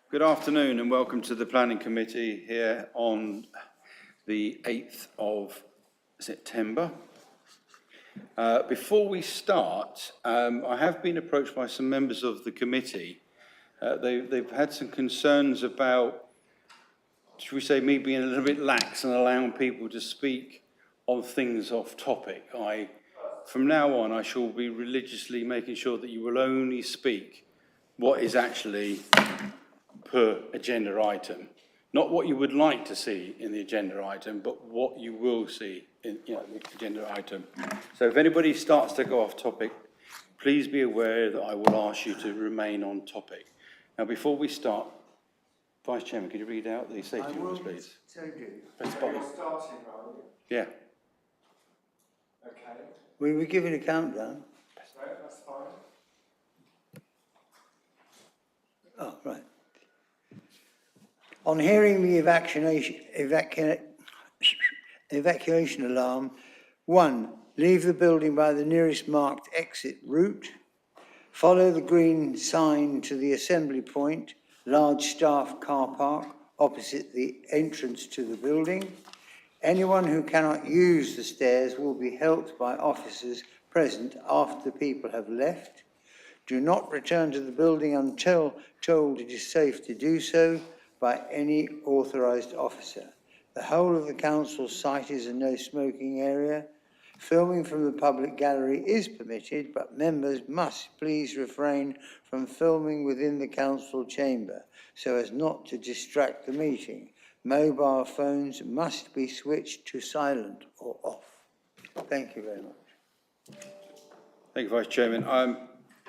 Good afternoon and welcome to the Planning Committee here on the 8th of September. Before we start, I have been approached by some members of the committee. They've had some concerns about, should we say, me being a little bit lax and allowing people to speak on things off topic. From now on, I shall be religiously making sure that you will only speak what is actually per agenda item. Not what you would like to see in the agenda item, but what you will see in the agenda item. So if anybody starts to go off topic, please be aware that I will ask you to remain on topic. Now, before we start, Vice Chairman, could you read out the safety rules, please? So do. Press the button. You're starting, are you? Yeah. Okay. We were given a countdown. No, that's fine. Oh, right. On hearing the evacuation alarm, 1, leave the building by the nearest marked exit route. Follow the green sign to the assembly point, large staff car park opposite the entrance to the building. Anyone who cannot use the stairs will be helped by officers present after people have left. Do not return to the building until told it is safe to do so by any authorised officer. The whole of the council site is a no smoking area. Filming from the public gallery is permitted, but members must please refrain from filming within the council chamber so as not to distract the meeting. Mobile phones must be switched to silent or off. Thank you very much. Thank you, Vice Chairman.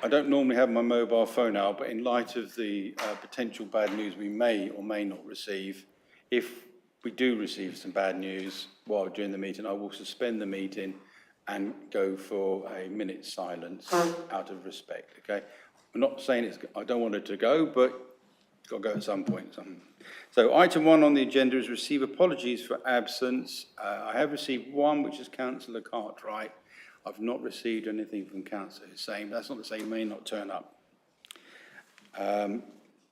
I don't normally have my mobile phone out, but in light of the potential bad news we may or may not receive, if we do receive some bad news while during the meeting, I will suspend the meeting and go for a minute's silence out of respect, okay? I'm not saying I don't want it to go, but it's got to go at some point. So item 1 on the agenda is receive apologies for absence. I have received one, which is Councillor Cartwright. I've not received anything from Councillor Hussain. That's not to say he may not turn up.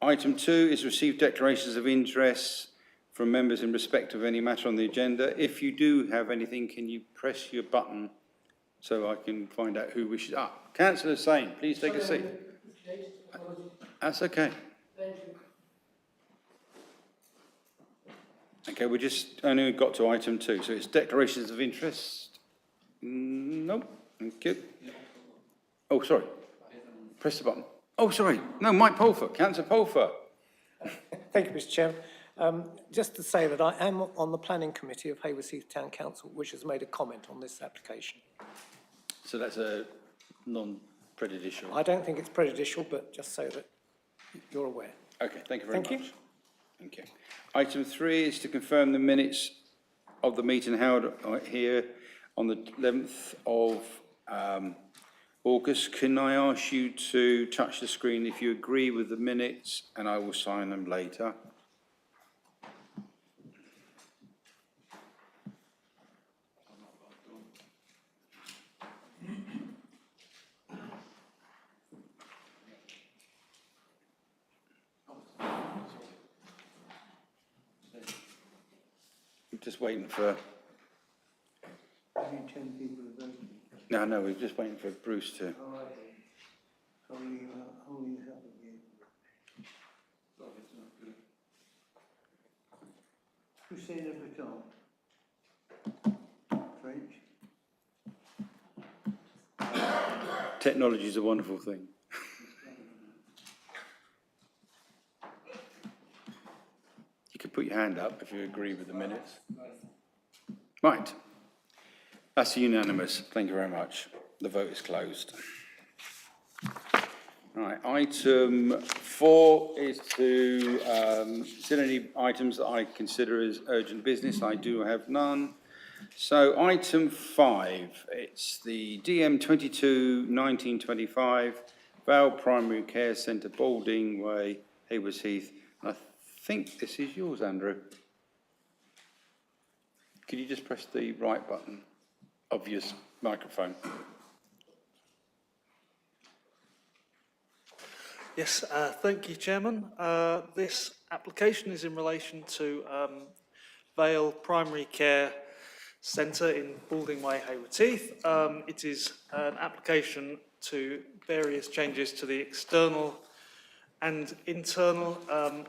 Item 2 is receive declarations of interest from members in respect of any matter on the agenda. If you do have anything, can you press your button so I can find out who wishes? Councillor Hussain, please take a seat. That's okay. Thank you. Okay, we just only got to item 2, so it's declarations of interest. No, thank you. Oh, sorry. Press the button. Oh, sorry. No, Mike Pulford, Councillor Pulford. Thank you, Mr. Chairman. Just to say that I am on the Planning Committee of Hayward Heath Town Council, which has made a comment on this application. So that's a non-prejudicial. I don't think it's prejudicial, but just so that you're aware. Okay, thank you very much. Thank you. Thank you. Item 3 is to confirm the minutes of the meeting held here on the 11th of August. Can I ask you to touch the screen if you agree with the minutes, and I will sign them later. I'm just waiting for... Only 10 people are voting. No, we're just waiting for Bruce to... Oh, holding this up again. Hussein Breton. French. Technology is a wonderful thing. You can put your hand up if you agree with the minutes. Right. That's unanimous. Thank you very much. The vote is closed. All right. Item 4 is to consider any items that I consider as urgent business. I do have none. So item 5, it's the DM 22-1925, Vale Primary Care Centre, Balding Way, Hayward Heath. I think this is yours, Andrew. Could you just press the right button of your microphone? Yes, thank you, Chairman. This application is in relation to Vale Primary Care Centre in Balding Way, Hayward Heath. It is an application to various changes to the external and internal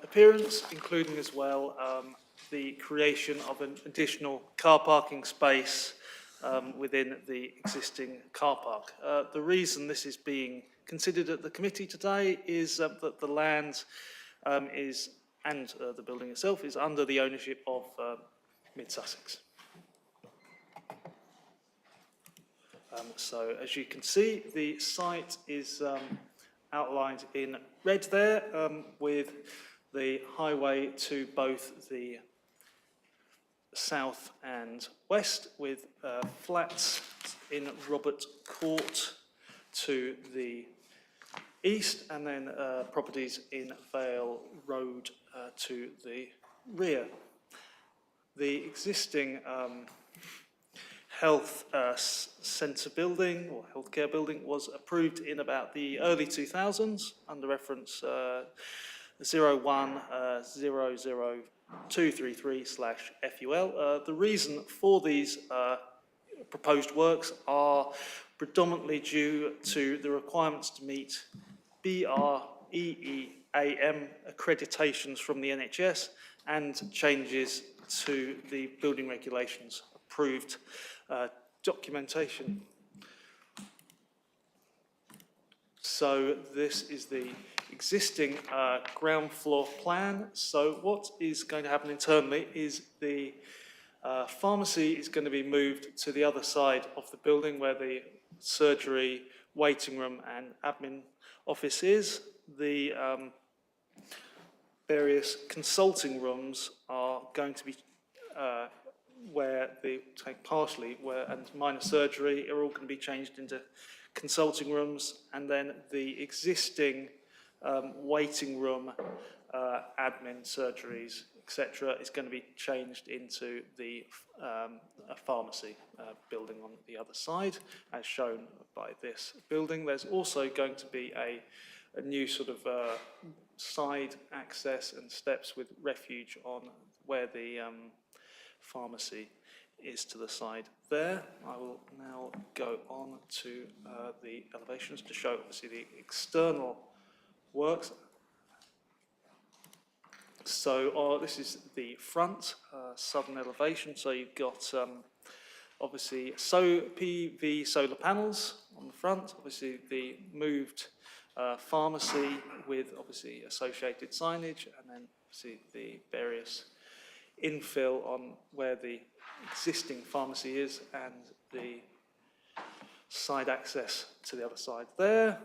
appearance, including as well the creation of an additional car parking space within the existing car park. The reason this is being considered at the committee today is that the land is, and the building itself, is under the ownership of Mid Sussex. So as you can see, the site is outlined in red there, with the highway to both the south and west, with flats in Robert Court to the east, and then properties in Vale Road to the rear. The existing health centre building or healthcare building was approved in about the early 2000s under reference 0100233/FUL. The reason for these proposed works are predominantly due to the requirements to meet BREEAM accreditations from the NHS and changes to the building regulations approved documentation. So this is the existing ground floor plan. So what is going to happen internally is the pharmacy is going to be moved to the other side of the building where the surgery, waiting room and admin office is. The various consulting rooms are going to be where the and minor surgery are all going to be changed into consulting rooms, and then the existing waiting room, admin, surgeries, etc., is going to be changed into the a pharmacy building on the other side, as shown by this building. There's also going to be a new sort of side access and steps with refuge on where the pharmacy is to the side there. I will now go on to the elevations to show obviously the external works. So this is the front southern elevation. So you've got obviously PV solar panels on the front, obviously the moved pharmacy with obviously associated signage, and then obviously the various infill on where the existing pharmacy is and the side access to the other side there.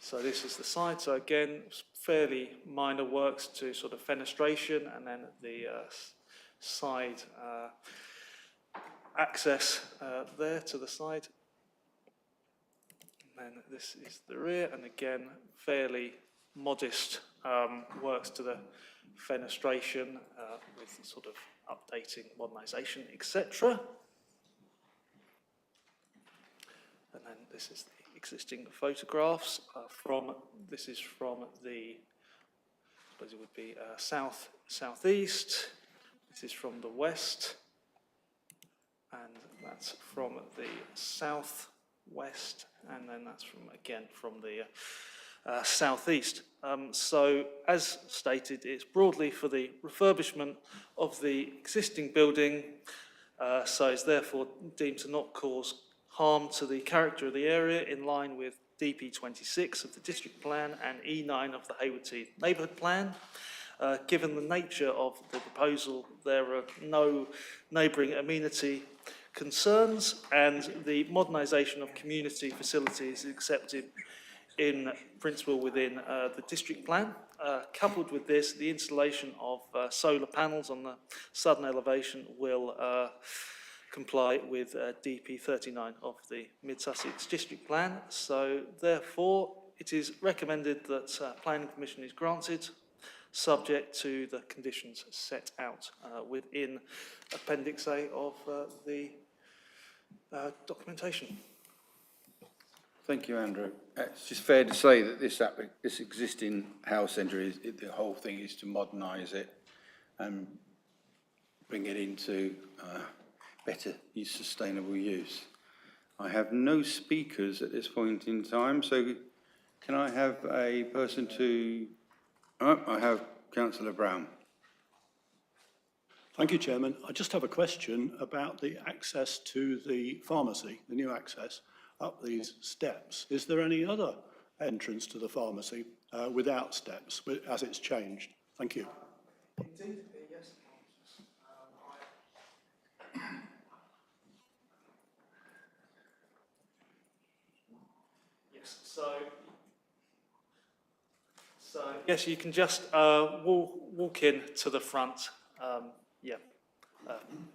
So this is the side. So again, fairly minor works to sort of fenestration, and then the side access there to the side. And then this is the rear, and again, fairly modest works to the fenestration with sort of updating, modernisation, etc. And then this is the existing photographs this is from the, I suppose it would be southeast. This is from the west, and that's from the southwest, and then that's from the southeast. So, as stated, it's broadly for the refurbishment of the existing building, so it's therefore deemed to not cause harm to the character of the area in line with DP26 of the district plan and E9 of the Hayward Heath neighbourhood plan. Given the nature of the proposal, there are no neighbouring amenity concerns, and the modernisation of community facilities is accepted in principle within the district plan. Coupled with this, the installation of solar panels on the southern elevation will comply with DP 39 of the Mid-Sussex district plan. So therefore, it is recommended that planning permission is granted, subject to the conditions set out within Appendix A of the documentation. Thank you, Andrew. It's just fair to say that this existing house centre the whole thing is to modernise it and bring it into better sustainable use. I have no speakers at this point in time, so can I have a person to... Oh, I have Councillor Brown. Thank you, Chairman. I just have a question about the access to the pharmacy, the new access up these steps. Is there any other entrance to the pharmacy without steps, as it's changed? Thank you. Indeed, yes. Yes, yes, you can just walk in to the front,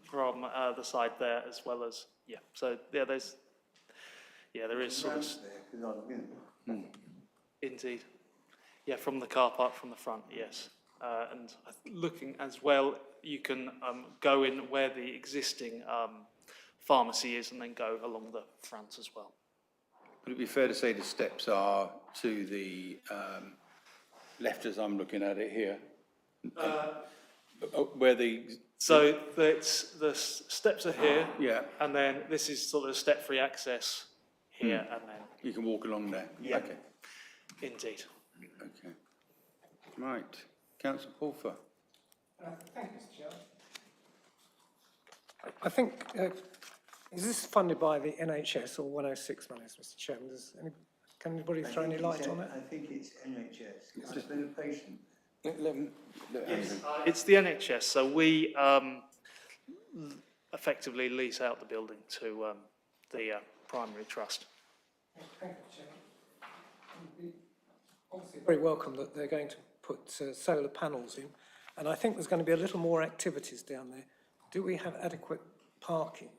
from the side there as well as, so yeah, there is sort of, indeed, from the car park from the front, yes. And looking as well, you can go in where the existing pharmacy is and then go along the front as well. Would it be fair to say the steps are to the left as I'm looking at it here? Where the... So the steps are here, Yeah, and then this is sort of step-free access here, and then, you can walk along there? Yeah. Okay, indeed. okay. Right, Councillor Pulfer. Thank you, Mr. Chair. I think, is this funded by the NHS or 106 monies, Mr. Chairman? Can anybody throw any light on it? I think it's NHS. It's been a patient. Yes, it's the NHS, so we effectively lease out the building to the primary trust. Thank you, Chairman. Obviously, very welcome that they're going to put solar panels in, and I think there's going to be a little more activities down there. Do we have adequate parking?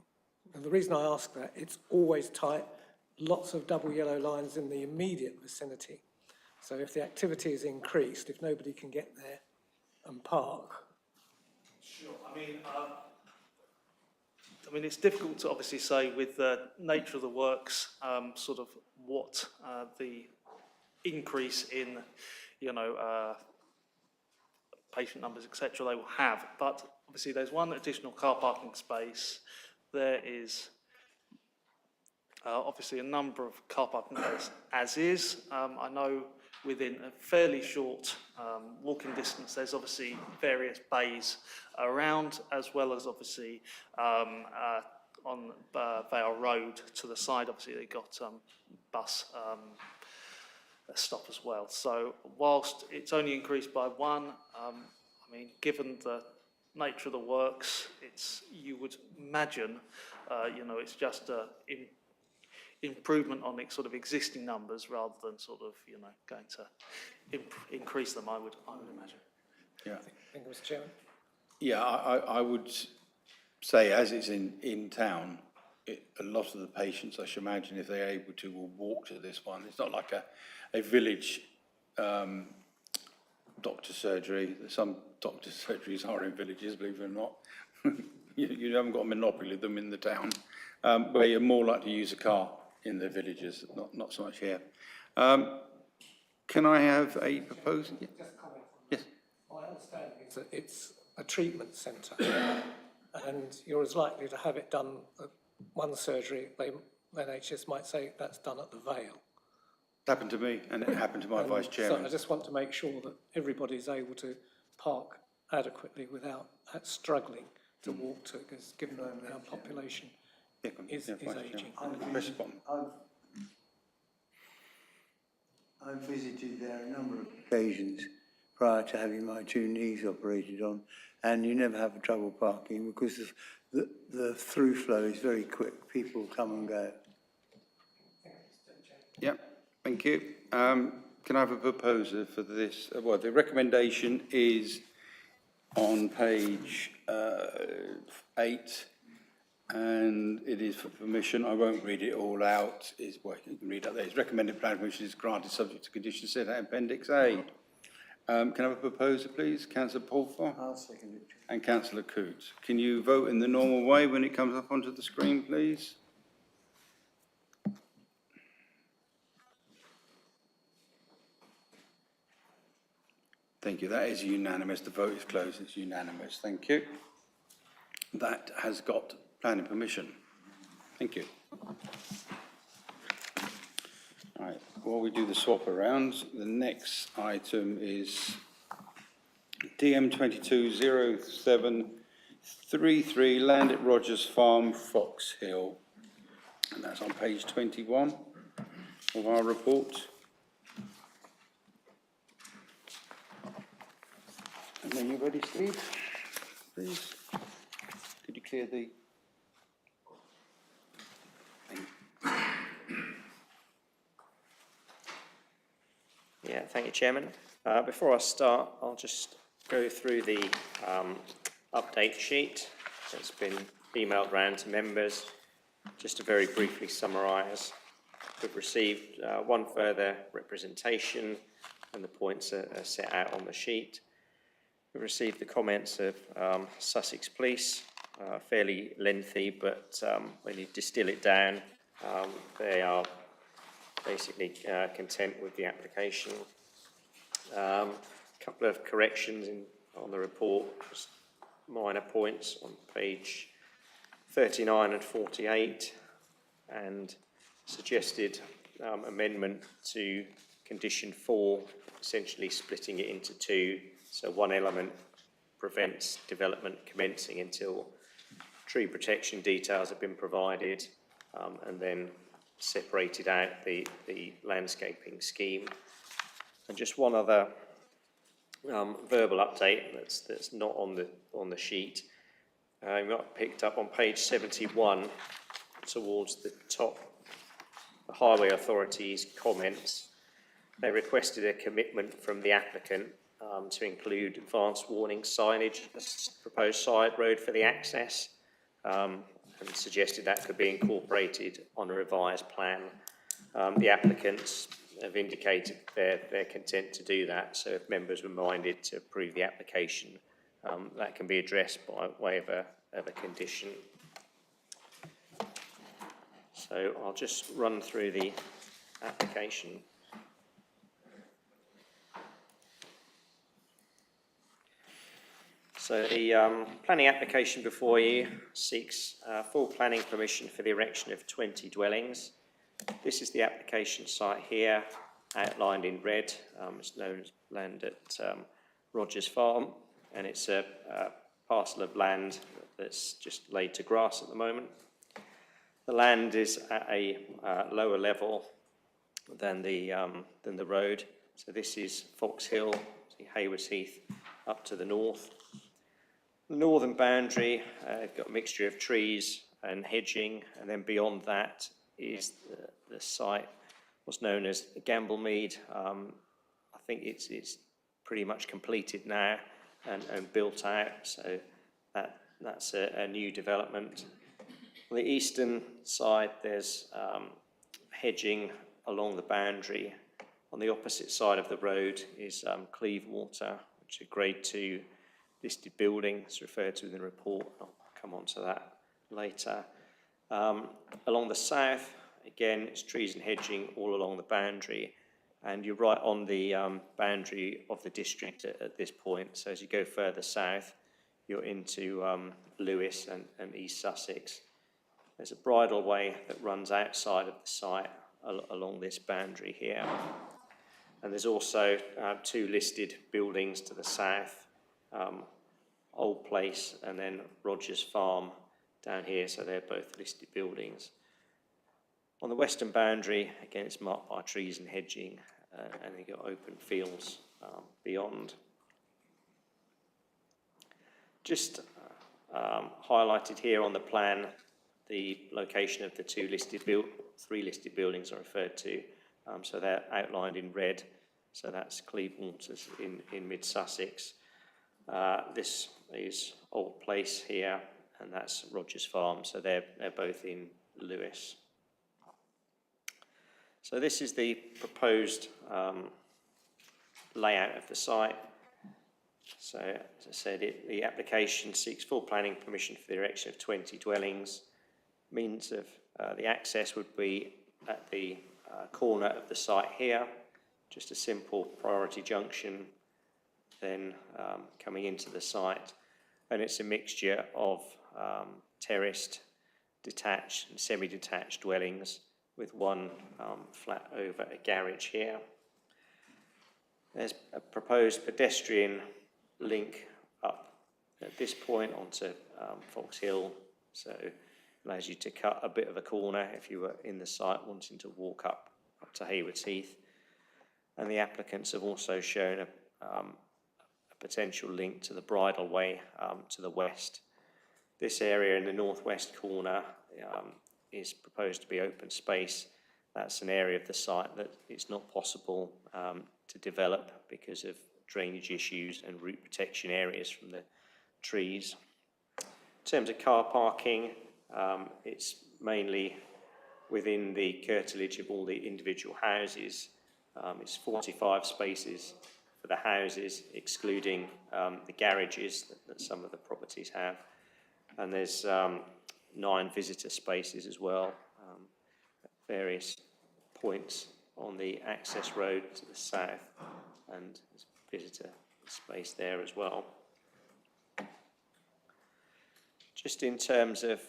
And the reason I ask that, it's always tight, lots of double yellow lines in the immediate vicinity. So if the activity is increased, if nobody can get there and park. Sure. I mean, it's difficult to obviously say with the nature of the works, sort of what the increase in, patient numbers, etc., they will have. But obviously, there's one additional car parking space. There is obviously a number of car parking spaces as is. I know within a fairly short walking distance, there's obviously various bays around, as well as obviously on Vale Road to the side. Obviously, they've got bus stop as well. So whilst it's only increased by one, I mean, given the nature of the works, you would imagine, it's just a improvement on sort of existing numbers rather than sort of, going to increase them, I would imagine. Yeah. Thank you, Mr. Chairman. Yeah, I would say as it's in town, a lot of the patients, I should imagine, if they're able to, will walk to this one. It's not like a village doctor surgery. Some doctor surgeries are in villages, believe it or not. You haven't got a monopoly of them in the town, where you're more likely to use a car in the villages, not so much here. Can I have a proposal? Just comment on Yes. that. My understanding is that it's a treatment centre, and you're as likely to have it done at one surgery. The NHS might say that's done at the Vale. It happened to me, and it happened to my vice So chairman. I just want to make sure that everybody's able to park adequately without struggling to walk to, because given our population Yeah, is Vice Chairman. ageing. Press the button. I've visited there a number of occasions prior to having my two knees operated on, and you never have trouble parking because the through flow is very quick. People come and go. Yep, thank you. Can I have a proposer for this? Well, the recommendation is on page 8, and it is for permission. I won't read it all out. Well, you can read out there. It's recommended planning permission is granted subject to conditions set out in Appendix A. Can I have a proposer, please? Councillor Pulfer I'll second it. and Councillor Coote. Can you vote in the normal way when it comes up onto the screen, please? Thank you. That is unanimous. The vote is closed. It's unanimous. Thank you. That has got planning permission. Thank you. All right, while we do the swap around, the next item is DM 220733, land at Rogers Farm, Fox Hill. And that's on page 21 of our report. And when you're ready, Steve, please, could you clear the... Yeah, thank you, Chairman. Before I start, I'll just go through the update sheet that's been emailed round to members, just to very briefly summarise. We've received one further representation, and the points are set out on the sheet. We've received the comments of Sussex Police, fairly lengthy, but when you distill it down, they are basically content with the application. A couple of corrections on the report, just minor points on page 39 and 48, and suggested amendment to condition 4, essentially splitting it into 2. So one element prevents development commencing until tree protection details have been provided, and then separated out the landscaping scheme. And just one other verbal update that's not on the sheet. You might have picked up on page 71 towards the top, the Highway Authority's comments. They requested a commitment from the applicant to include advance warning signage, proposed side road for the access, and suggested that could be incorporated on a revised plan. The applicants have indicated their content to do that, so if members were minded to approve the application, that can be addressed by way of a condition. So I'll just run through the application. So the planning application before you seeks full planning permission for the erection of 20 dwellings. This is the application site here, outlined in red. It's known as land at Rogers Farm, and it's a parcel of land that's just laid to grass at the moment. The land is at a lower level than the road. So this is Fox Hill, Haywards Heath, up to the north. The northern boundary, got a mixture of trees and hedging, and then beyond that is the site, what's known as Gamblemead. I think it's pretty much completed now and built out, so that's a new development. On the eastern side, there's hedging along the boundary. On the opposite side of the road is Clevewater, which is a grade 2 listed building. It's referred to in the report. I'll come on to that later. Along the south, again, it's trees and hedging all along the boundary, and you're right on the boundary of the district at this point. So as you go further south, you're into Lewis and East Sussex. There's a bridleway that runs outside of the site along this boundary here. And there's also 2 listed buildings to the south, Old Place and then Rogers Farm down here, so they're both listed buildings. On the western boundary, again, it's marked by trees and hedging, and you've got open fields beyond. Just highlighted here on the plan, the location of the 3 listed buildings are referred to, so they're outlined in red. So that's Clevewater's in mid-Sussex. This is Old Place here, and that's Rogers Farm, so they're both in Lewis. So this is the proposed layout of the site. So, as I said, the application seeks full planning permission for the erection of 20 dwellings. Means of the access would be at the corner of the site here, just a simple priority junction. then coming into the site, and it's a mixture of terraced, detached and semi-detached dwellings with one flat over a garage here. There's a proposed pedestrian link up at this point onto Fox Hill, so it allows you to cut a bit of a corner if you were in the site wanting to walk up to Haywards Heath. And the applicants have also shown a potential link to the bridle way to the west. This area in the northwest corner is proposed to be open space. That's an area of the site that it's not possible to develop because of drainage issues and root protection areas from the trees. In terms of car parking, it's mainly within the curtilage of all the individual houses. It's 45 spaces for the houses, excluding the garages that some of the properties have. And there's 9 visitor spaces as well, at various points on the access road to the south, and there's visitor space there as well. Just in terms of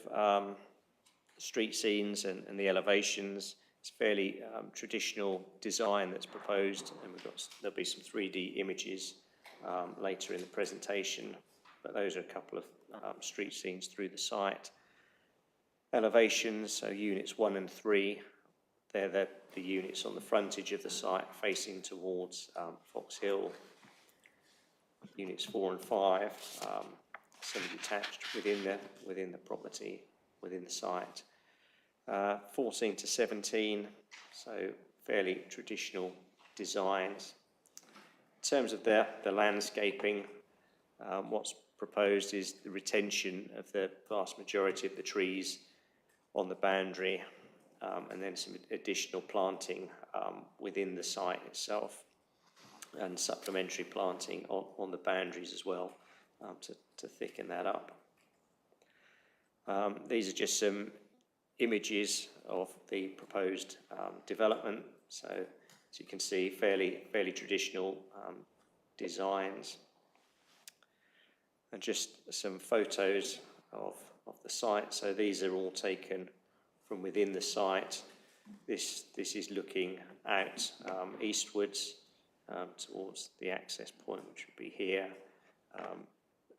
street scenes and the elevations, it's fairly traditional design that's proposed, and there'll be some 3D images later in the presentation, but those are a couple of street scenes through the site. Elevations, so units 1 and 3, they're the units on the frontage of the site facing towards Fox Hill. Units 4 and 5, semi-detached within the property, within the site. 14 to 17, so fairly traditional designs. In terms of the landscaping, what's proposed is the retention of the vast majority of the trees on the boundary, and then some additional planting within the site itself, and supplementary planting on the boundaries as well, to thicken that up. These are just some images of the proposed development. So as you can see, fairly traditional designs. And just some photos of the site. So these are all taken from within the site. This is looking out eastwards towards the access point, which would be here.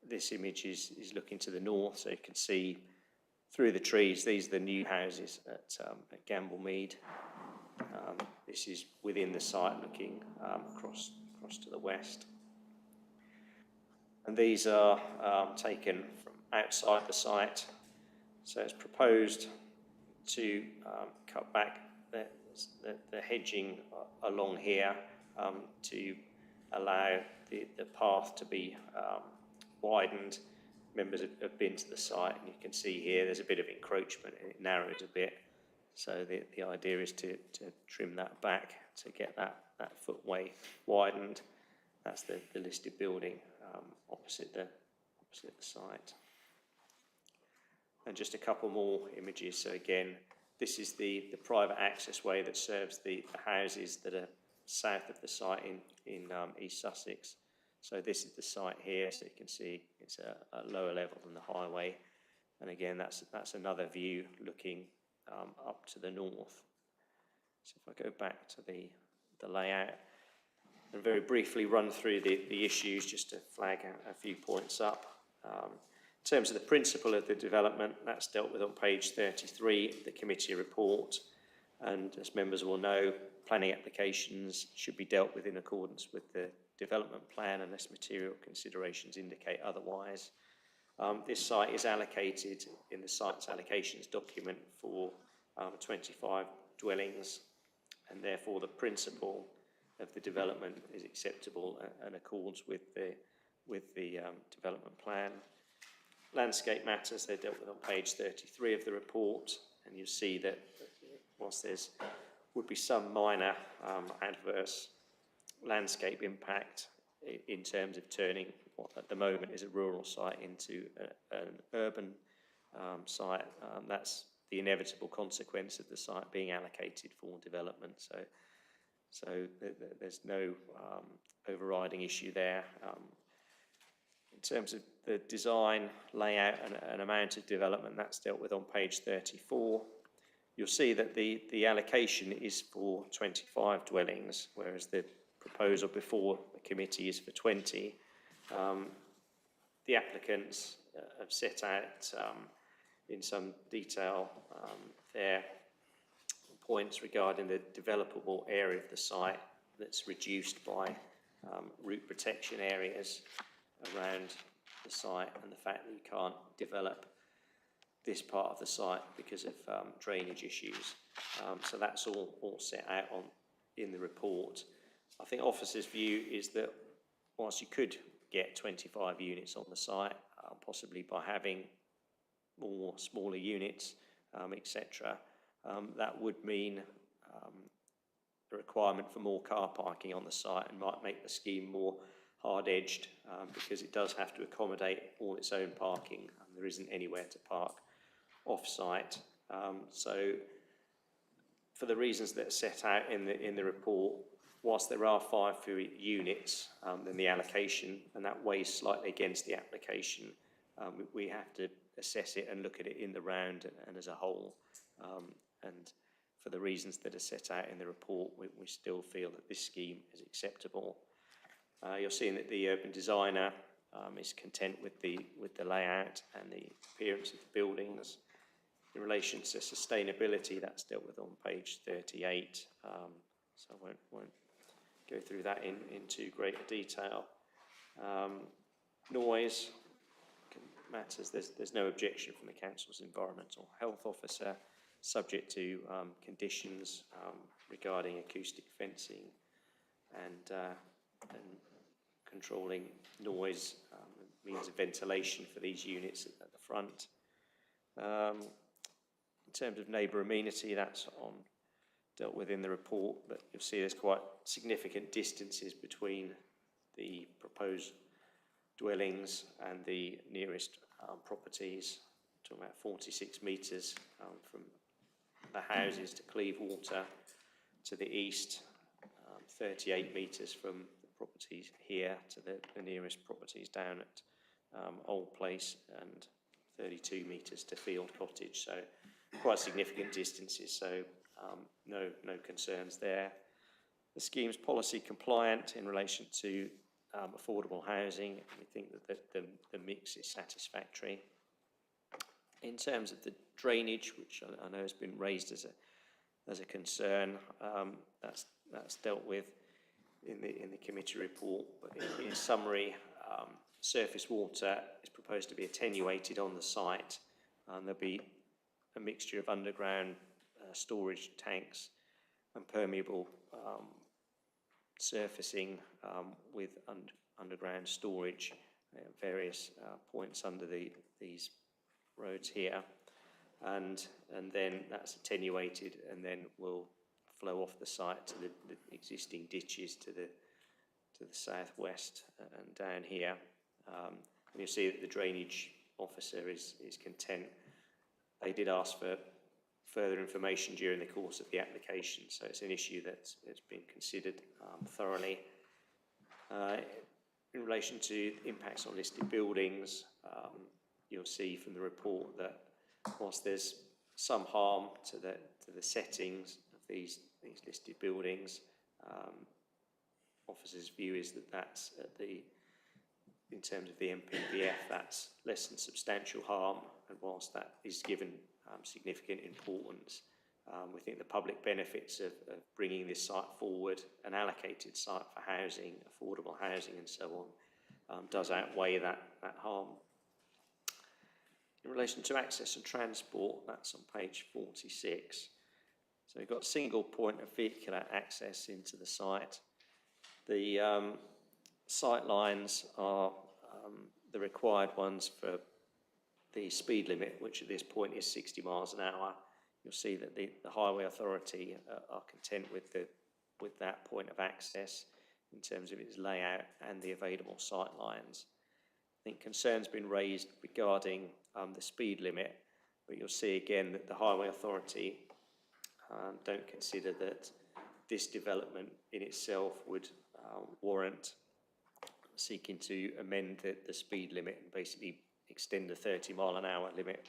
This image is looking to the north, so you can see through the trees. These are the new houses at Gamblemead. This is within the site, looking across to the west. And these are taken from outside the site. So it's proposed to cut back the hedging along here to allow the path to be widened. Members have been to the site, and you can see here there's a bit of encroachment, and it narrows a bit. So the idea is to trim that back to get that footway widened. That's the listed building opposite the site. And just a couple more images. So again, this is the private access way that serves the houses that are south of the site in East Sussex. So this is the site here, so you can see it's a lower level than the highway. And again, that's another view looking up to the north. So if I go back to the layout and very briefly run through the issues, just to flag a few points up. In terms of the principle of the development, that's dealt with on page 33 of the committee report. And as members will know, planning applications should be dealt with in accordance with the development plan unless material considerations indicate otherwise. This site is allocated in the site's allocations document for 25 dwellings, and therefore the principle of the development is acceptable and accords with the development plan. Landscape matters, they're dealt with on page 33 of the report, and you'll see that whilst would be some minor adverse landscape impact in terms of turning what at the moment is a rural site into an urban site, that's the inevitable consequence of the site being allocated for development. So there's no overriding issue there. In terms of the design, layout and amount of development, that's dealt with on page 34. You'll see that the allocation is for 25 dwellings, whereas the proposal before the committee is for 20. The applicants have set out in some detail their points regarding the developable area of the site that's reduced by root protection areas around the site, and the fact that you can't develop this part of the site because of drainage issues. So that's all set out in the report. I think officers' view is that whilst you could get 25 units on the site, possibly by having more smaller units, etc., that would mean a requirement for more car parking on the site and might make the scheme more hard-edged because it does have to accommodate all its own parking, and there isn't anywhere to park off-site. So for the reasons that are set out in the report, whilst there are 5 fewer units than the allocation, and that weighs slightly against the application, we have to assess it and look at it in the round and as a whole. And for the reasons that are set out in the report, we still feel that this scheme is acceptable. You're seeing that the urban designer is content with the layout and the appearance of the buildings. In relation to sustainability, that's dealt with on page 38, so I won't go through that in too great a detail. Noise matters. There's no objection from the council's environmental health officer, subject to conditions regarding acoustic fencing and controlling noise, means of ventilation for these units at the front. In terms of neighbour amenity, that's dealt with in the report, but you'll see there's quite significant distances between the proposed dwellings and the nearest properties. Talking about 46 metres from the houses to Clevewater to the east, 38 metres from the properties here to the nearest properties down at Old Place, and 32 metres to Field Cottage. So quite significant distances, so no concerns there. The scheme's policy compliant in relation to affordable housing. We think that the mix is satisfactory. In terms of the drainage, which I know has been raised as a concern, that's dealt with in the committee report. But in summary, surface water is proposed to be attenuated on the site, and there'll be a mixture of underground storage tanks and permeable surfacing with underground storage at various points under these roads here, and then that's attenuated and then will flow off the site to the existing ditches to the southwest and down here. And you'll see that the drainage officer is content. They did ask for further information during the course of the application, so it's an issue that's been considered thoroughly. In relation to impacts on listed buildings, you'll see from the report that whilst there's some harm to the settings of these listed buildings, officers' view is that that's in terms of the MPBF, that's less than substantial harm, and whilst that is given significant importance, we think the public benefits of bringing this site forward, an allocated site for housing, affordable housing and so on, does outweigh that harm. In relation to access and transport, that's on page 46. So we've got single point of vehicular access into the site. The sight lines are the required ones for the speed limit, which at this point is 60 miles an hour. You'll see that the Highway Authority are content with that point of access in terms of its layout and the available sight lines. I think concerns been raised regarding the speed limit, but you'll see again that the Highway Authority don't consider that this development in itself would warrant seeking to amend the speed limit and basically extend the 30-mile-an-hour limit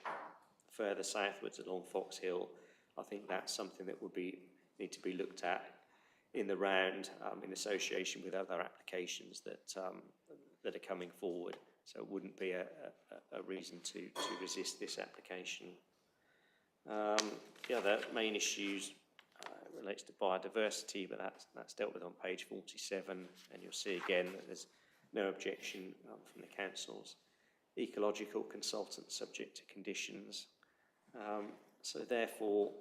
further southwards along Fox Hill. I think that's something that would need to be looked at in the round in association with other applications that are coming forward. So it wouldn't be a reason to resist this application. The other main issues relates to biodiversity, but that's dealt with on page 47, and you'll see again that there's no objection from the council's ecological consultant subject to conditions. So therefore,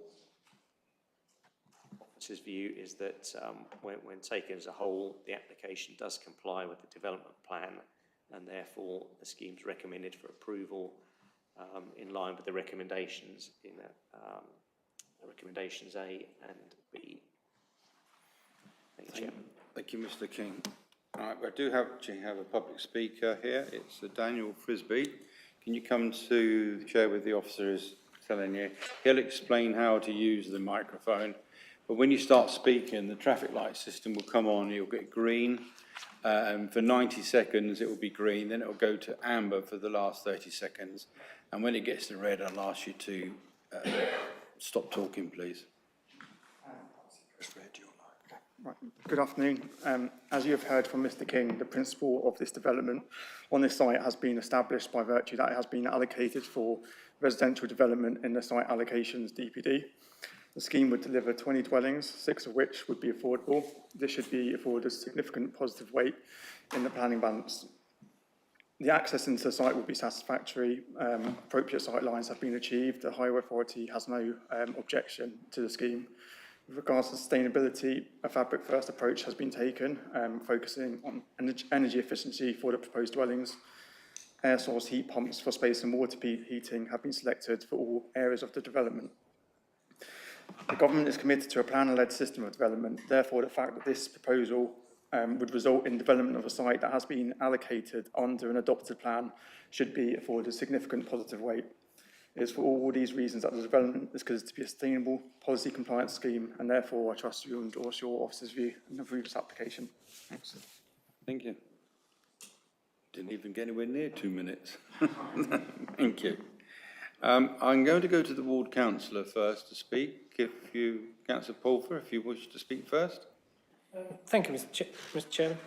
officer's view is that when taken as a whole, the application does comply with the development plan, and therefore the scheme's recommended for approval in line with the recommendations in recommendations A and B. Thank you, Chairman. Thank you, Mr. King. All right, I do actually have a public speaker here. It's Daniel Frisbee. Can you come to the chair with the officer is telling you? He'll explain how to use the microphone. But when you start speaking, the traffic light system will come on. You'll get green. And for 90 seconds, it will be green. Then it will go to amber for the last 30 seconds. And when it gets to red, I'll ask you to stop talking, please. Right. Good afternoon. As you have heard from Mr. King, the principle of this development on this site has been established by virtue that it has been allocated for residential development in the site allocations DPD. The scheme would deliver 20 dwellings, 6 of which would be affordable. This should be afforded significant positive weight in the planning balance. The access into the site will be satisfactory. Appropriate sight lines have been achieved. The Highway Authority has no objection to the scheme. With regards to sustainability, a fabric-first approach has been taken, focusing on energy efficiency for the proposed dwellings. Air source heat pumps for space and water heating have been selected for all areas of the development. The government is committed to a planner-led system of development. Therefore, the fact that this proposal would result in development of a site that has been allocated under an adopted plan should be afforded significant positive weight. It is for all these reasons that the development is considered to be a sustainable, policy-compliant scheme, and therefore I trust you endorse your officer's view and approve this application. Thanks. Thank you. Didn't even get anywhere near 2 minutes. Thank you. I'm going to go to the ward councillor first to speak. Councillor Pulver, if you wish to speak first. Thank you, Mr. Chairman.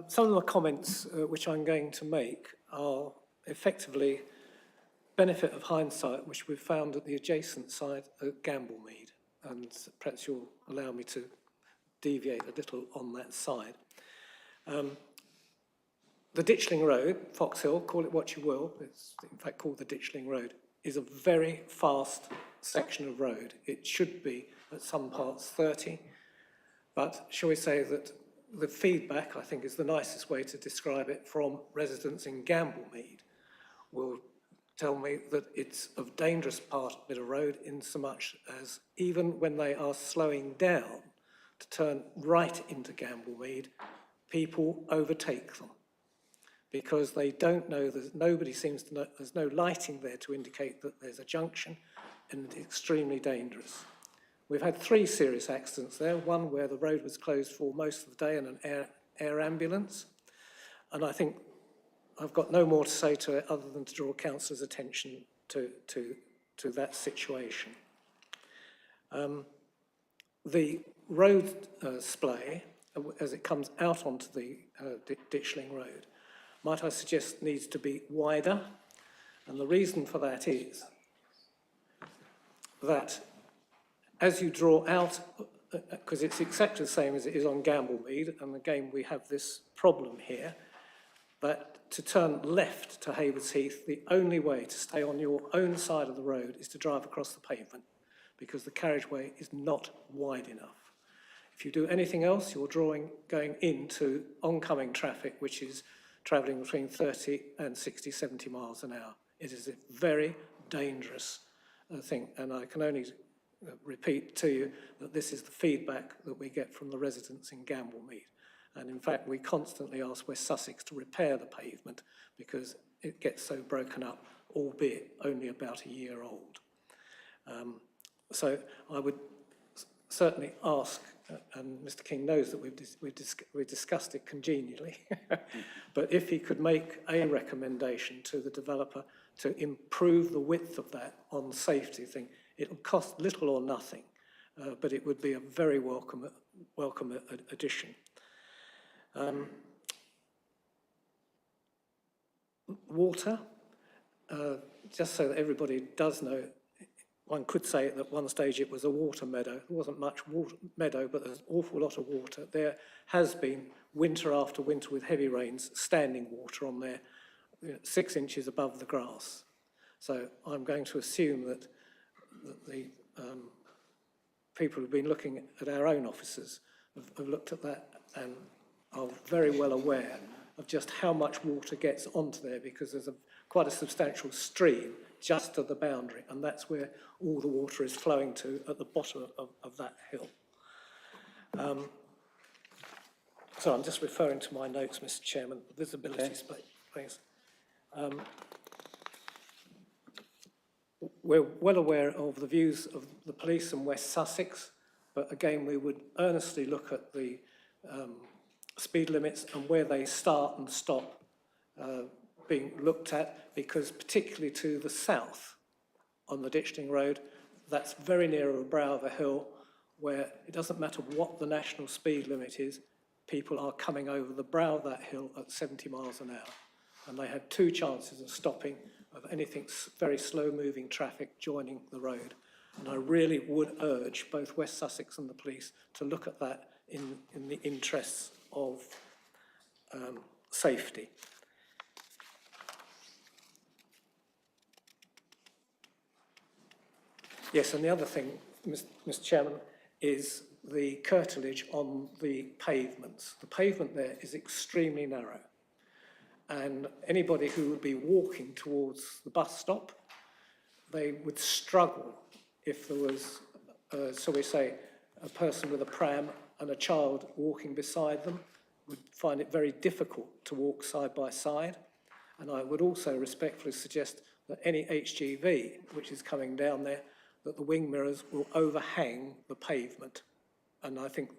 Some of the comments which I'm going to make are effectively benefit of hindsight, which we've found at the adjacent site at Gamblemead, and perhaps you'll allow me to deviate a little on that side. The Ditchling Road, Fox Hill, call it what you will, it's in fact called the Ditchling Road, is a very fast section of road. It should be at some parts 30, but shall we say that the feedback, I think is the nicest way to describe it, from residents in Gamblemead will tell me that it's a dangerous part of the road in so much as even when they are slowing down to turn right into Gamblemead, people overtake them because they don't know, nobody seems to know, there's no lighting there to indicate that there's a junction, and it's extremely dangerous. We've had 3 serious accidents there, one where the road was closed for most of the day and an air ambulance, and I think I've got no more to say to it other than to draw councillors' attention to that situation. The road splay, as it comes out onto the Ditchling Road, might I suggest needs to be wider, and the reason for that is that as you draw out, because it's exactly the same as it is on Gamblemead, and again we have this problem here, that to turn left to Hayward's Heath, the only way to stay on your own side of the road is to drive across the pavement, because the carriageway is not wide enough. If you do anything else, you're going into oncoming traffic, which is travelling between 30 and 60, 70 miles an hour. It is a very dangerous thing, and I can only repeat to you that this is the feedback that we get from the residents in Gamblemead. And in fact, we constantly ask West Sussex to repair the pavement because it gets so broken up, albeit only about a year old. So I would certainly ask and Mr. King knows that we've discussed it congenially. But if he could make a recommendation to the developer to improve the width of that on safety thing, it'll cost little or nothing, but it would be a very welcome addition. Water, just so that everybody does know, one could say that at one stage it was a water meadow. There wasn't much water meadow, but there's an awful lot of water. There has been, winter after winter with heavy rains, standing water on there, 6 inches above the grass. So I'm going to assume that the people who've been looking at our own offices have looked at that and are very well aware of just how much water gets onto there, because there's quite a substantial stream just to the boundary, and that's where all the water is flowing to at the bottom of that hill. So I'm just referring to my notes, Mr. Chairman. Visibility split, please. We're well aware of the views of the police in West Sussex, but again, we would earnestly look at the speed limits and where they start and stop being looked at, because particularly to the south on the Ditchling Road, that's very near a brow of a hill where it doesn't matter what the national speed limit is, people are coming over the brow of that hill at 70 miles an hour. And they had 2 chances of stopping of anything very slow-moving traffic joining the road. And I really would urge both West Sussex and the police to look at that in the interests of safety. Yes, and the other thing, Mr. Chairman, is the curtilage on the pavements. The pavement there is extremely narrow, and anybody who would be walking towards the bus stop, they would struggle if there was, so we say, a person with a pram and a child walking beside them, would find it very difficult to walk side by side. And I would also respectfully suggest that any HGV which is coming down there, that the wing mirrors will overhang the pavement. And I think,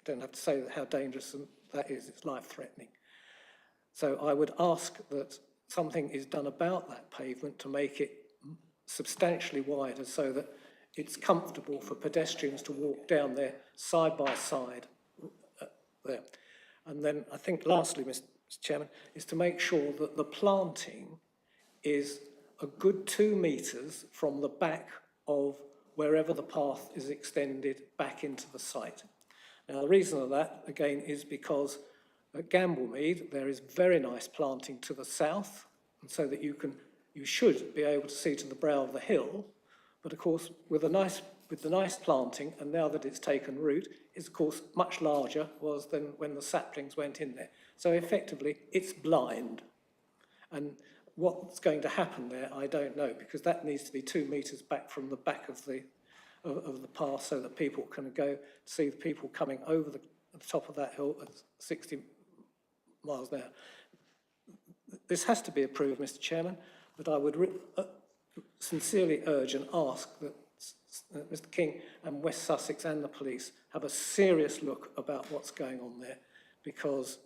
don't have to say how dangerous that is, it's life-threatening. So I would ask that something is done about that pavement to make it substantially wider so that it's comfortable for pedestrians to walk down there side by side there. And then I think lastly, Mr. Chairman, is to make sure that the planting is a good 2 metres from the back of wherever the path is extended back into the site. Now, the reason of that, again, is because at Gamblemead, there is very nice planting to the south, and so that you should be able to see to the brow of the hill. But of course, with the nice planting, and now that it's taken root, is of course much larger than when the saplings went in there. So effectively, it's blind. And what's going to happen there, I don't know, because that needs to be 2 metres back from the back of the path so that people can go see the people coming over the top of that hill at 60 miles an hour. This has to be approved, Mr. Chairman, but I would sincerely urge and ask that Mr. King and West Sussex and the police have a serious look about what's going on there, because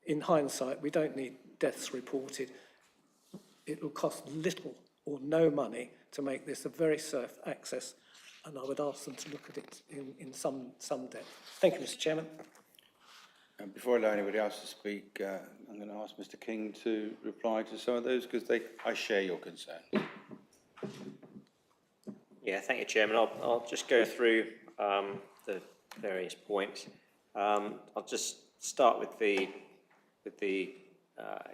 in hindsight, we don't need deaths reported. It will cost little or no money to make this a very safe access, and I would ask them to look at it in some depth. Thank you, Mr. Chairman. Before I allow anybody else to speak, I'm going to ask Mr. King to reply to some of those, because I share your concern. Yeah, thank you, Chairman. I'll just go through the various points. I'll just start with the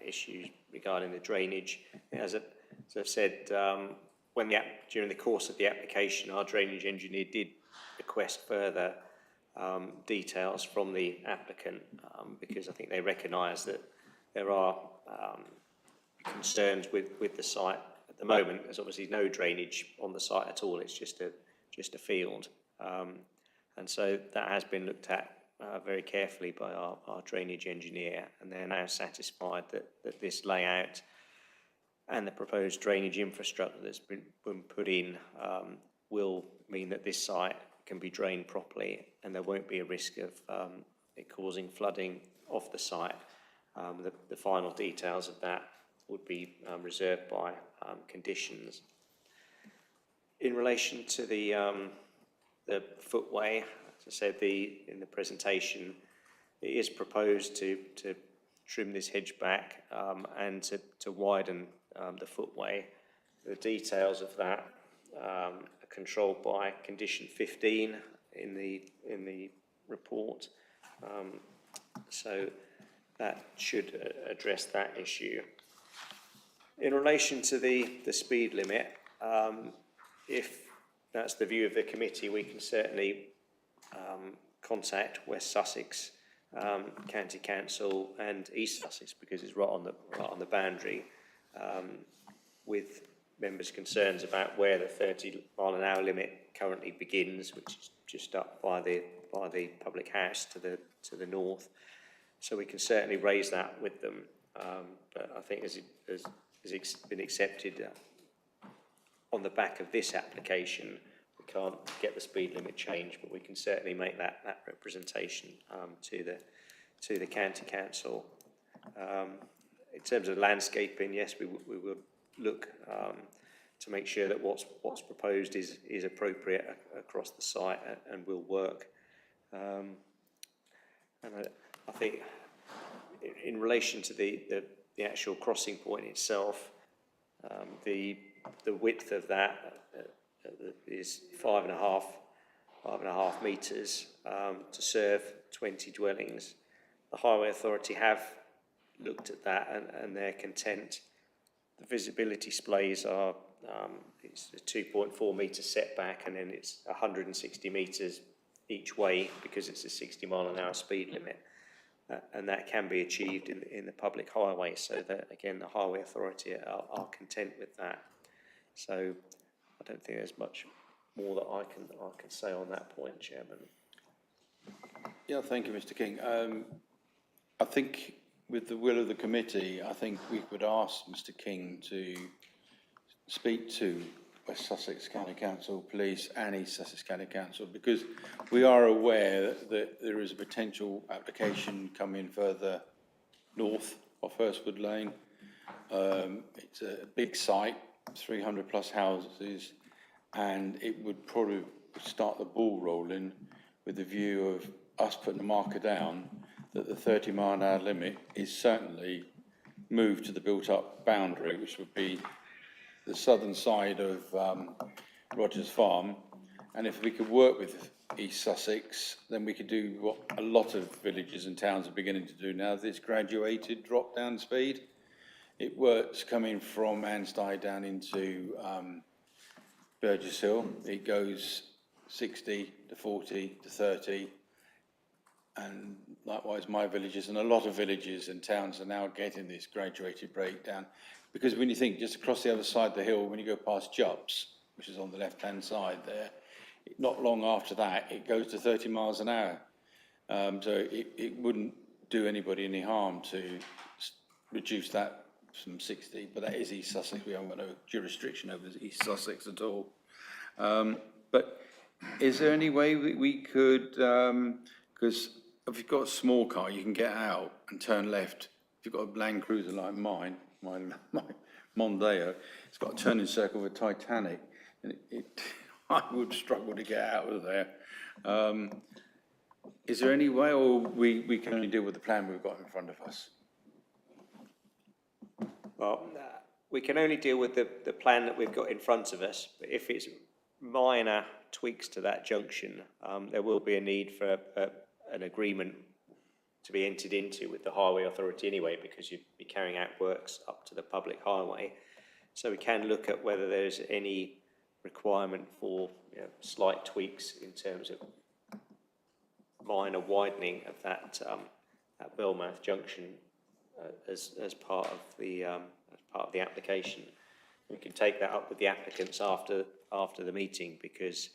issues regarding the drainage. As I've said, during the course of the application, our drainage engineer did request further details from the applicant, because I think they recognise that there are concerns with the site. At the moment, there's obviously no drainage on the site at all. It's just a field, and so that has been looked at very carefully by our drainage engineer, and they're now satisfied that this layout and the proposed drainage infrastructure that's been put in will mean that this site can be drained properly, and there won't be a risk of it causing flooding off the site. The final details of that would be reserved by conditions. In relation to the footway, as I said in the presentation, it is proposed to trim this hedge back and to widen the footway. The details of that are controlled by condition 15 in the report. So that should address that issue. In relation to the speed limit, if that's the view of the committee, we can certainly contact West Sussex County Council and East Sussex, because it's right on the boundary, with members' concerns about where the 30-mile-an-hour limit currently begins, which is just up by the public house to the north. So we can certainly raise that with them. But I think as it's been accepted on the back of this application, we can't get the speed limit changed, but we can certainly make that representation to the county council. In terms of landscaping, yes, we will look to make sure that what's proposed is appropriate across the site and will work. And I think in relation to the actual crossing point itself, the width of that is 5.5 metres to serve 20 dwellings. The Highway Authority have looked at that and they're content. The visibility displays are it's a 2.4 metre setback, and then it's 160 metres each way because it's a 60-mile-an-hour speed limit. And that can be achieved in the public highway, so that again the Highway Authority are content with that. So I don't think there's much more that I can say on that point, Chairman. Yeah, thank you, Mr. King. I think with the will of the committee, I think we could ask Mr. King to speak to West Sussex County Council Police and East Sussex County Council, because we are aware that there is a potential application coming further north of Hurstwood Lane. It's a big site, 300 plus houses, and it would probably start the ball rolling with the view of us putting a marker down that the 30-mile-an-hour limit is certainly moved to the built-up boundary, which would be the southern side of Rogers Farm. And if we could work with East Sussex, then we could do what a lot of villages and towns are beginning to do now, this graduated drop-down speed. It works coming from Anstey down into Burgess Hill. It goes 60 to 40 to 30. And likewise, my villages and a lot of villages and towns are now getting this graduated breakdown. Because when you think just across the other side of the hill, when you go past Jubbs, which is on the left-hand side there, not long after that, it goes to 30 miles an hour. So it wouldn't do anybody any harm to reduce that from 60, but that is East Sussex. We haven't got no jurisdiction over East Sussex at all. But is there any way we could, because if you've got a small car, you can get out and turn left. If you've got a Land Cruiser like mine, my Mondeo, it's got a turning circle with Titanic, and I would struggle to get out of there. Is there any way, or we can only deal with the plan we've got in front of us? Well, we can only deal with the plan that we've got in front of us, but if it's minor tweaks to that junction, there will be a need for an agreement to be entered into with the Highway Authority anyway, because you'd be carrying out works up to the public highway. So we can look at whether there's any requirement for slight tweaks in terms of minor widening of that Belmouth junction as part of the application. We can take that up with the applicants after the meeting, because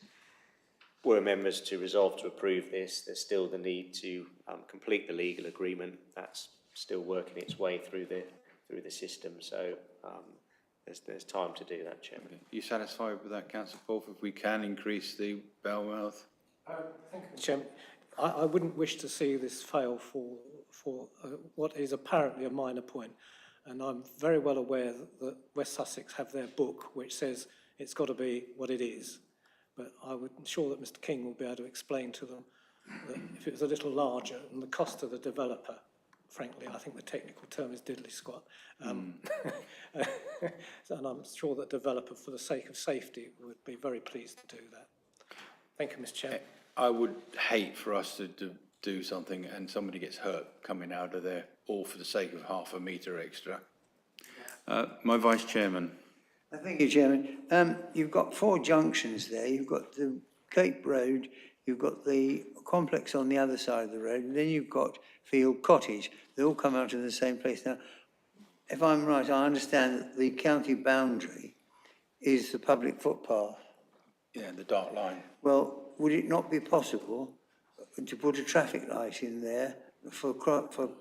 were members to resolve to approve this, there's still the need to complete the legal agreement. That's still working its way through the system. So there's time to do that, Chairman. Are you satisfied with that, Councillor Forth, if we can increase the Belmouth Thank you, Mr. Chairman. I wouldn't wish to see this fail for what is apparently a minor point. And I'm very well aware that West Sussex have their book, which says it's got to be what it is. But I'm sure that Mr. King will be able to explain to them that if it was a little larger and the cost of the developer, frankly, I think the technical term is diddly squat. And I'm sure that developer, for the sake of safety, would be very pleased to do that. Thank you, Mr. Chairman. I would hate for us to do something and somebody gets hurt coming out of there, all for the sake of half a metre extra. My Vice Chairman. Thank you, Chairman. You've got 4 junctions there. You've got the Cape Road, you've got the complex on the other side of the road, and then you've got Field Cottage. They all come out of the same place. Now, if I'm right, I understand that the county boundary is the public footpath. Yeah, the dark line. Well, would it not be possible to put a traffic light in there for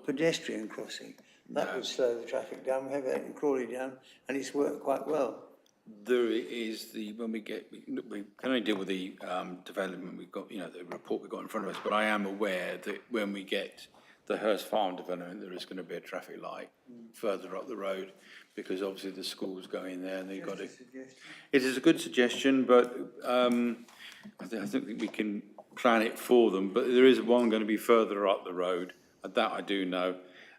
pedestrian crossing? That would slow the traffic down. We have it in Crawley down, and it's worked quite well. There is when we can only deal with the development we've got, the report we've got in front of us, but I am aware that when we get the Hurst Farm development, there is going to be a traffic light further up the road, because obviously the schools go in there and they've got to. It is a good suggestion, but I don't think we can plan it for them, but there is one going to be further up the road, that I do know.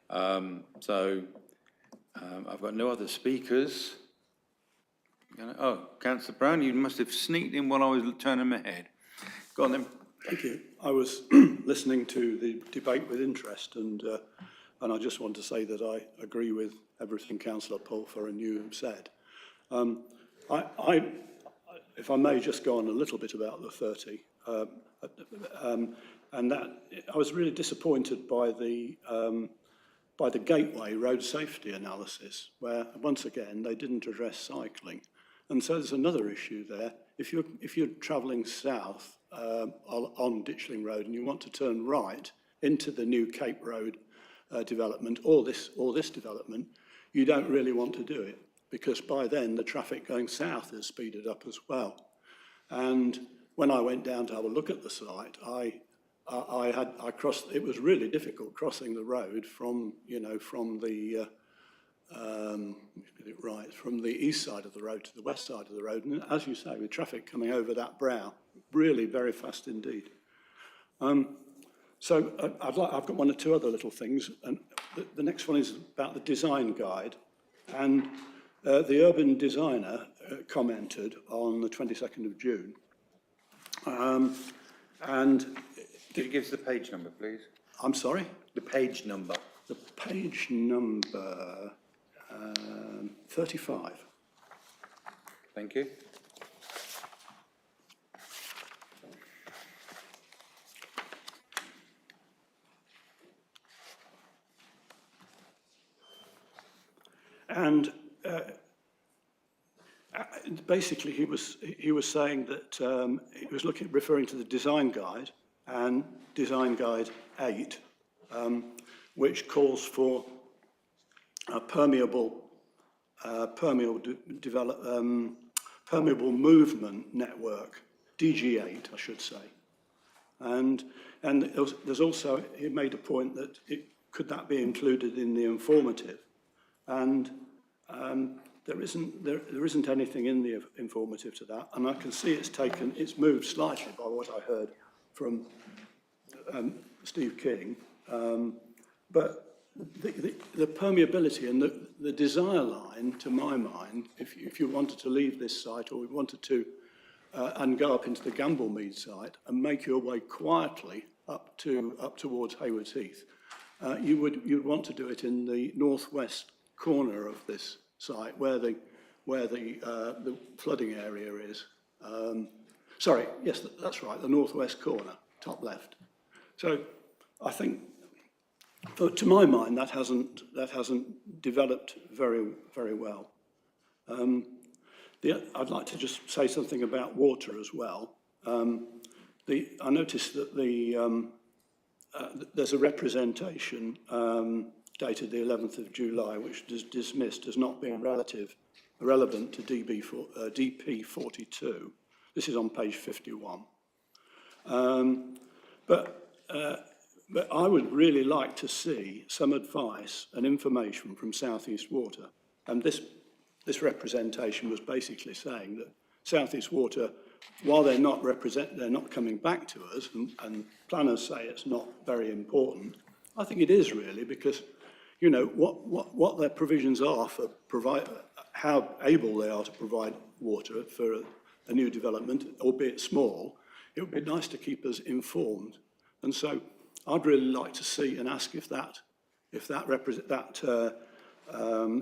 I've got no other speakers. Oh, Councillor Brown, you must have sneaked in while I was turning my head. Go on then. Thank you. I was listening to the debate with interest, and I just want to say that I agree with everything Councillor Pulfer and you have said. If I may just go on a little bit about the 30, and that I was really disappointed by the Gateway road safety analysis, where once again they didn't address cycling. And so there's another issue there. If you're travelling south on Ditchling Road and you want to turn right into the new Cape Road development, or this development, you don't really want to do it, because by then the traffic going south is speeded up as well. And when I went down to have a look at the site, I crossed. It was really difficult crossing the road from the east side of the road to the west side of the road, and as you say, with traffic coming over that brow, really very fast indeed. So I've got 1 or 2 other little things, and the next one is about the design guide, and the urban designer commented on the 22nd of June, and. Could you give us the page number, please? I'm sorry? The page number. The page number 35. Thank you. And basically, he was saying that he was referring to the design guide and design guide 8, which calls for a permeable movement network, DG8, I should say. And there's also, he made a point that could that be included in the informative? And there isn't anything in the informative to that, and I can see it's moved slightly by what I heard from Steve King, but the permeability and the desire line, to my mind, if you wanted to leave this site, or we wanted to and go up into the Gamblemead site and make your way quietly up towards Haywards Heath, you'd want to do it in the northwest corner of this site, where the flooding area is. Sorry, yes, that's right, the northwest corner, top left. So I think, to my mind, that hasn't developed very, very well. I'd like to just say something about water as well. I noticed that there's a representation dated the 11th of July, which is dismissed as not being relevant to DP42. This is on page 51. But I would really like to see some advice and information from South East Water. And this representation was basically saying that South East Water, while they're not coming back to us, and planners say it's not very important, I think it is really, because, you know, what their provisions are for how able they are to provide water for a new development, albeit small. It would be nice to keep us informed. And so I'd really like to see and ask if that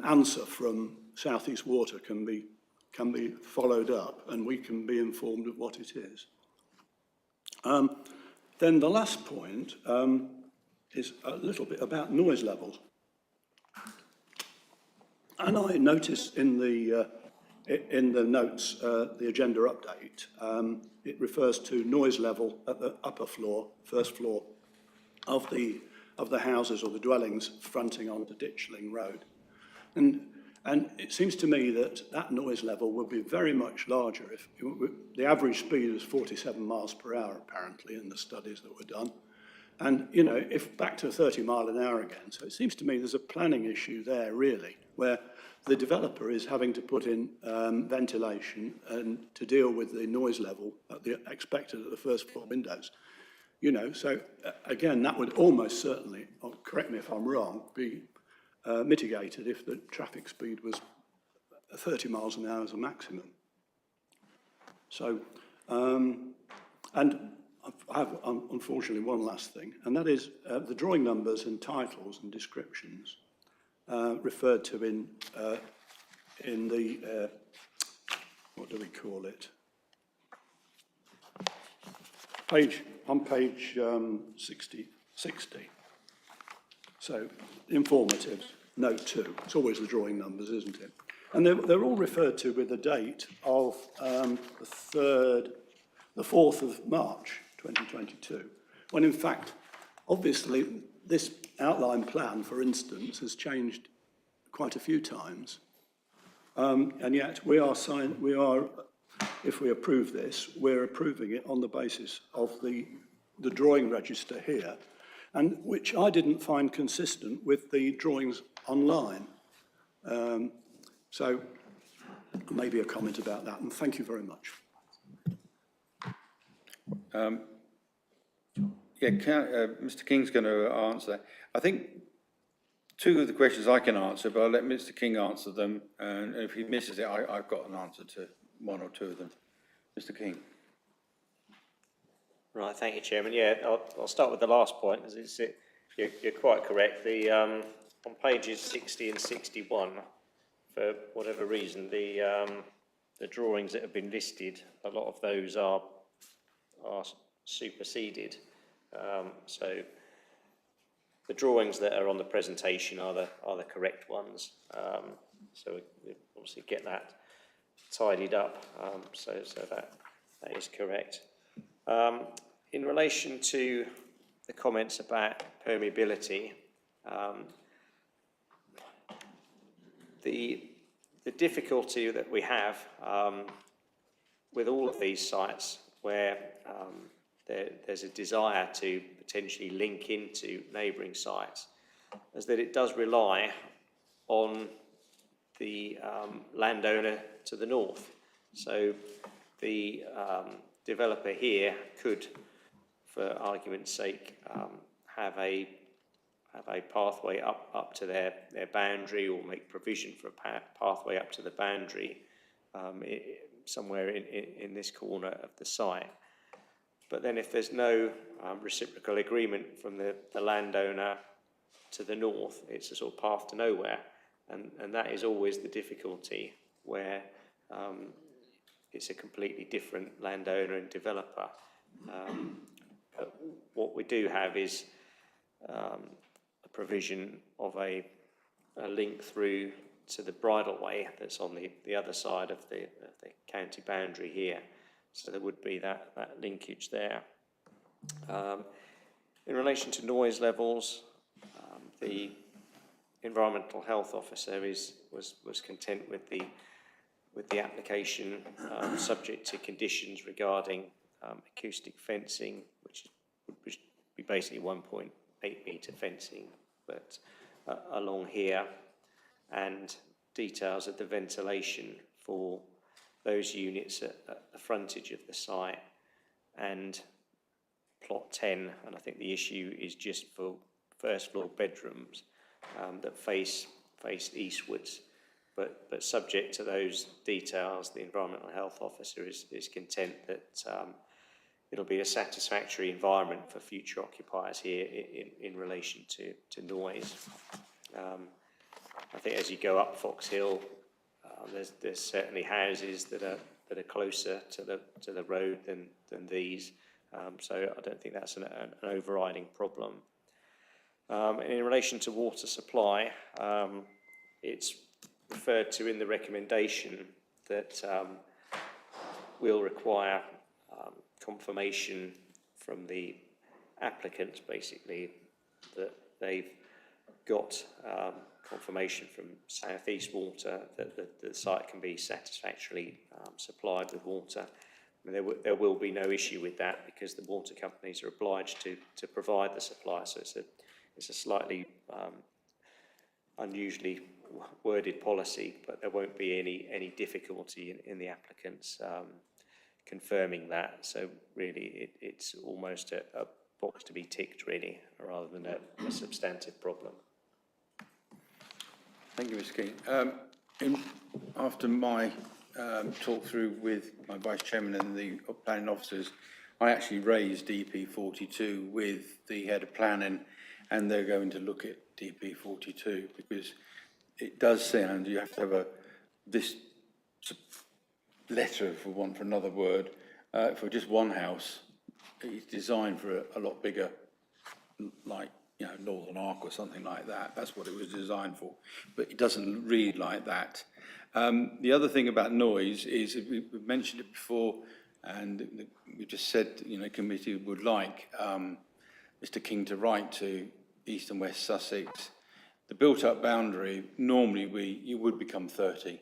answer from South East Water can be followed up, and we can be informed of what it is. Then the last point is a little bit about noise levels. And I noticed in the notes, the agenda update, it refers to noise level at the upper floor, first floor of the houses or the dwellings fronting onto Ditchling Road. And it seems to me that noise level will be very much larger if the average speed is 47 miles per hour, apparently, in the studies that were done. And, you know, if back to 30 mile an hour again, so it seems to me there's a planning issue there, really, where the developer is having to put in ventilation and to deal with the noise level expected at the first floor windows. You know, so again, that would almost certainly, correct me if I'm wrong, be mitigated if the traffic speed was 30 miles an hour as a maximum. So, and I have unfortunately one last thing, and that is the drawing numbers and titles and descriptions referred to in the, what do we call it? On page 60. So, informative, note 2. It's always the drawing numbers, isn't it? And they're all referred to with the date of the 4th of March, 2022, when in fact, obviously, this outline plan, for instance, has changed quite a few times. And yet if we approve this, we're approving it on the basis of the drawing register here, and which I didn't find consistent with the drawings online. So maybe a comment about that, and thank you very much. Mr. King's going to answer. I think 2 of the questions I can answer, but I'll let Mr. King answer them, and if he misses it, I've got an answer to 1 or 2 of them. Mr. King. Right, thank you, Chairman. Yeah, I'll start with the last point. You're quite correct. On pages 60 and 61, for whatever reason, the drawings that have been listed, a lot of those are superseded. So the drawings that are on the presentation are the correct ones. So we obviously get that tidied up. So that is correct. In relation to the comments about permeability, the difficulty that we have with all of these sites where there's a desire to potentially link into neighbouring sites is that it does rely on the landowner to the north. So the developer here could, for argument's sake, have a pathway up to their boundary, or make provision for a pathway up to the boundary somewhere in this corner of the site. But then if there's no reciprocal agreement from the landowner to the north, it's a sort of path to nowhere. And that is always the difficulty, where it's a completely different landowner and developer. But what we do have is a provision of a link through to the bridleway that's on the other side of the county boundary here. So there would be that linkage there. In relation to noise levels, the environmental health officer was content with the application, subject to conditions regarding acoustic fencing, which would be basically 1.8 metre fencing, but along here, and details of the ventilation for those units at the frontage of the site, and plot 10, and I think the issue is just for first floor bedrooms that face eastwards, but subject to those details, the environmental health officer is content that it'll be a satisfactory environment for future occupiers here in relation to noise. I think as you go up Fox Hill, there's certainly houses that are closer to the road than these, so I don't think that's an overriding problem. And in relation to water supply, it's referred to in the recommendation that will require confirmation from the applicant, basically, that they've got confirmation from South East Water that the site can be satisfactorily supplied with water. I mean, there will be no issue with that because the water companies are obliged to provide the supply. So it's a slightly unusually worded policy, but there won't be any difficulty in the applicants confirming that. So really, it's almost a box to be ticked, really, rather than a substantive problem. Thank you, Mr. King. After my talk through with my Vice Chairman and the planning officers, I actually raised DP 42 with the head of planning, and they're going to look at DP 42 because it does sound you have to have this letter, for want for another word, for just one house. It's designed for a lot bigger, like, Northern Arc or something like that. That's what it was designed for, but it doesn't read like that. The other thing about noise is, we've mentioned it before, and we just said, committee would like Mr. King to write to East and West Sussex. The built-up boundary, normally you would become 30,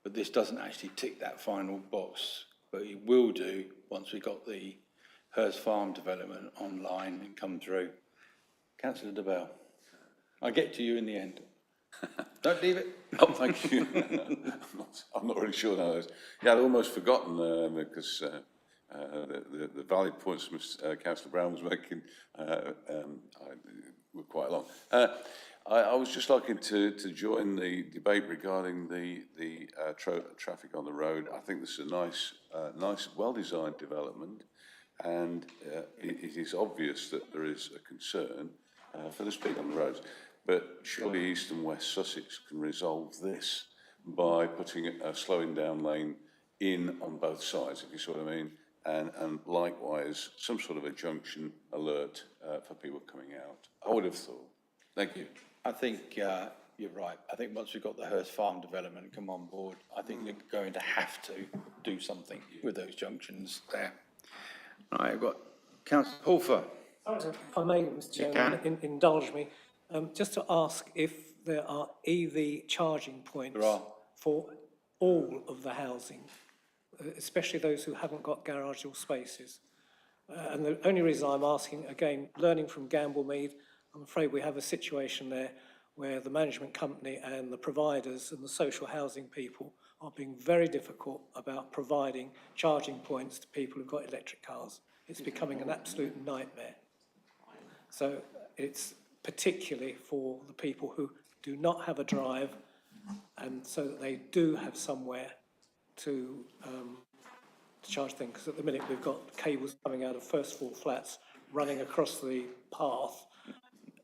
but this doesn't actually tick that final box, but it will do once we got the Hurst Farm development online and come through. Councillor de Bell, I'll get to you in the end. Don't leave it. Oh, thank you. I'm not really sure now. Yeah, I'd almost forgotten because the valid points Councillor Brown was making were quite long. I was just liking to join the debate regarding the traffic on the road. I think this is a nice, well-designed development, and it is obvious that there is a concern for the speed on the roads. But surely East and West Sussex can resolve this by putting a slowing down lane in on both sides, if you see what I mean, and likewise some sort of a junction alert for people coming out. I would have thought. Thank you. I think you're right. I think once we've got the Hurst Farm development come on board, I think they're going to have to do something with those junctions there. Right, I've got Councillor Pulfer. If I may, Mr. Chairman, indulge me, just to ask if there are EV charging points for all of the housing, especially those who haven't got garageable spaces. And the only reason I'm asking, again, learning from Gamblemead, I'm afraid we have a situation there where the management company and the providers and the social housing people are being very difficult about providing charging points to people who've got electric cars. It's becoming an absolute nightmare. So it's particularly for the people who do not have a drive, and so that they do have somewhere to charge things. Because at the minute we've got cables coming out of first floor flats running across the path,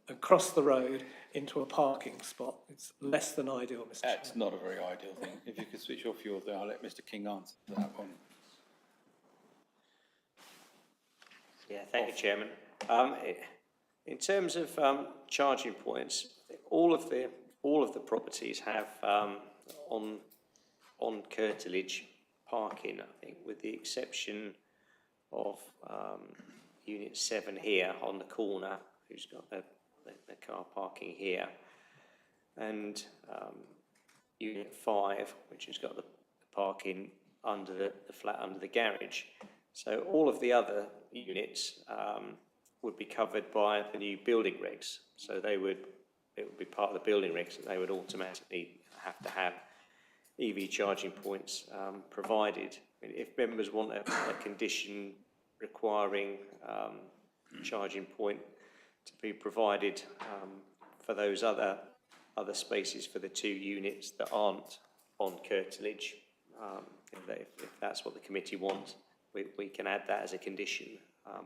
across the road into a parking spot. It's less than ideal, Mr. Chairman. That's not a very ideal thing. If you could switch off yours there, I'll let Mr. King answer that one. Yeah, thank you, Chairman. In terms of charging points, all of the properties have on curtilage parking, I think, with the exception of Unit 7 here on the corner, who's got the car parking here, and Unit 5, which has got the parking under the flat under the garage. So all of the other units would be covered by the new building regs. So it would be part of the building regs, and they would automatically have to have EV charging points provided. I mean, if members want a condition requiring charging point to be provided for those other spaces for the 2 units that aren't on curtilage, if that's what the committee wants, we can add that as a condition.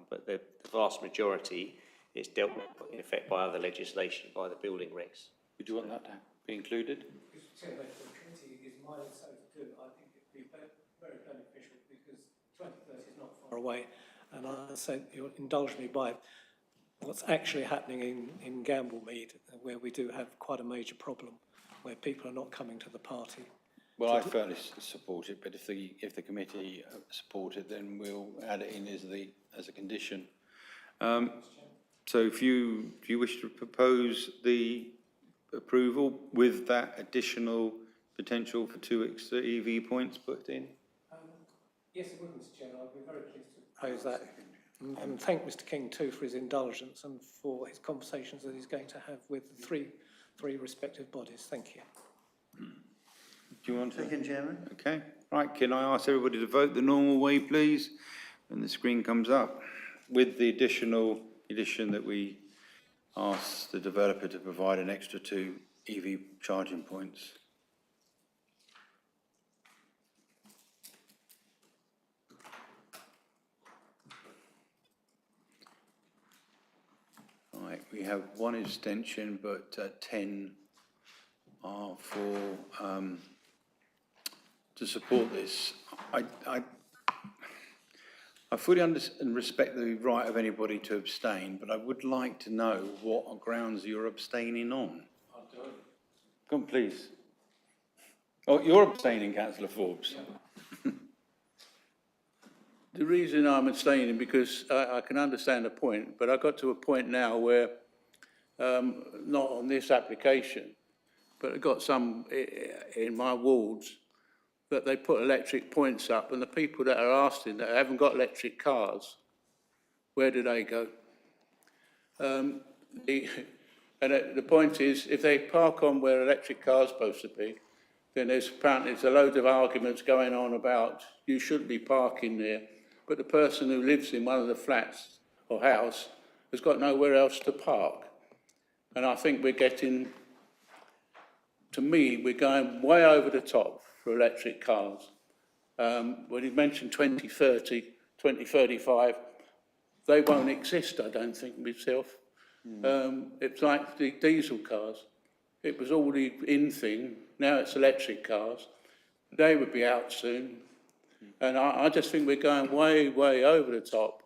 But the vast majority is dealt with in effect by other legislation, by the building regs. Would you want that to be included? Mr. Chairman, if the committee is minded so to do, I think it would be very beneficial because 2030 is not far away. And I say, you'll indulge me by what's actually happening in Gamblemead, where we do have quite a major problem, where people are not coming to the party. Well, I firmly support it, but if the committee support it, then we'll add it in as a condition. So do you wish to propose the approval with that additional potential for 2 extra EV points put in? Yes, it would, Mr. Chairman. I'd be very pleased to propose that. And thank Mr. King too for his indulgence and for his conversations that he's going to have with the three respective bodies. Thank you. Do you want to? Second, Chairman. Okay. Right, can I ask everybody to vote the normal way, please? When the screen comes up, with the addition that we ask the developer to provide an extra 2 EV charging points. Right, we have 1 abstention, but 10 are for to support this. I fully understand and respect the right of anybody to abstain, but I would like to know what grounds you're abstaining on. Come on, please. Oh, you're abstaining, Councillor Forbes. The reason I'm abstaining, because I can understand the point, but I got to a point now where, not on this application, but I got some in my wards that they put electric points up, and the people that are asking that haven't got electric cars, where do they go? And the point is, if they park on where electric cars are supposed to be, then there's a load of arguments going on about you shouldn't be parking there, but the person who lives in one of the flats or house has got nowhere else to park. And I think we're getting, to me, we're going way over the top for electric cars. When you mentioned 2030, 2035, they won't exist, I don't think, myself. It's like the diesel cars. It was all the in thing, now it's electric cars. They would be out soon. And I just think we're going way, way over the top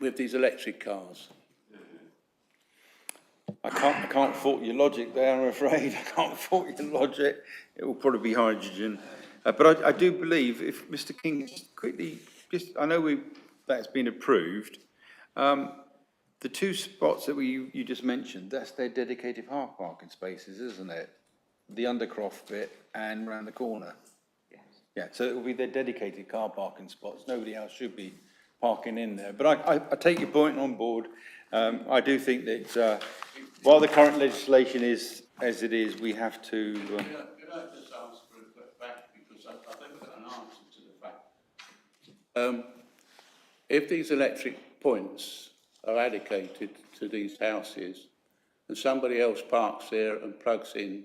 with these electric cars. I can't fault your logic there, I'm afraid. I can't fault your logic. It will probably be hydrogen. But I do believe, if Mr. King, I know that's been approved. The 2 spots that you just mentioned, that's their dedicated parking spaces, isn't it? The Undercroft bit and round the corner. Yes. Yeah, so it will be their dedicated car parking spots. Nobody else should be parking in there. But I take your point on board. I do think that while the current legislation is as it is, we have to. Could I just ask for a back, because I think I've got an answer to the fact. If these electric points are allocated to these houses and somebody else parks there and plugs in,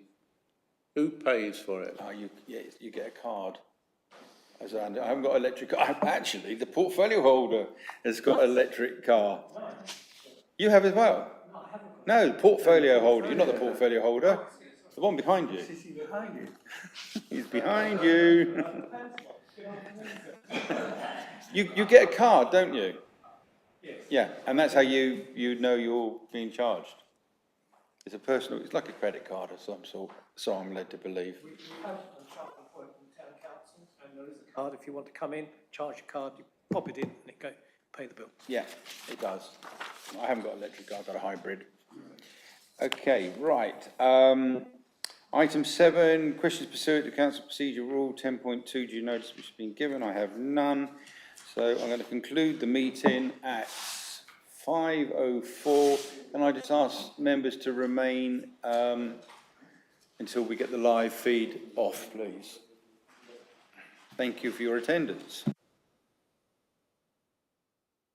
who pays for it? You get a card. I haven't got an electric car. Actually, the portfolio holder has got an electric car. You have as well? No, I haven't. No, the portfolio holder. You're not the portfolio holder. The one behind you. Is he behind you? He's behind you. You get a card, don't you? Yes. Yeah, and that's how you know you're being charged. It's like a credit card of some sort, so I'm led to believe. We have a charging point from the town council, and there is a card. If you want to come in, charge your card, you pop it in, and it pay the bill. Yeah, it does. I haven't got an electric car, I've got a hybrid. Okay, right. Item 7, questions pursuant to Council Procedure Rule 10.2, due notice which has been given. I have none. So I'm going to conclude the meeting at 5:04. Can I just ask members to remain until we get the live feed off, please? Thank you for your attendance.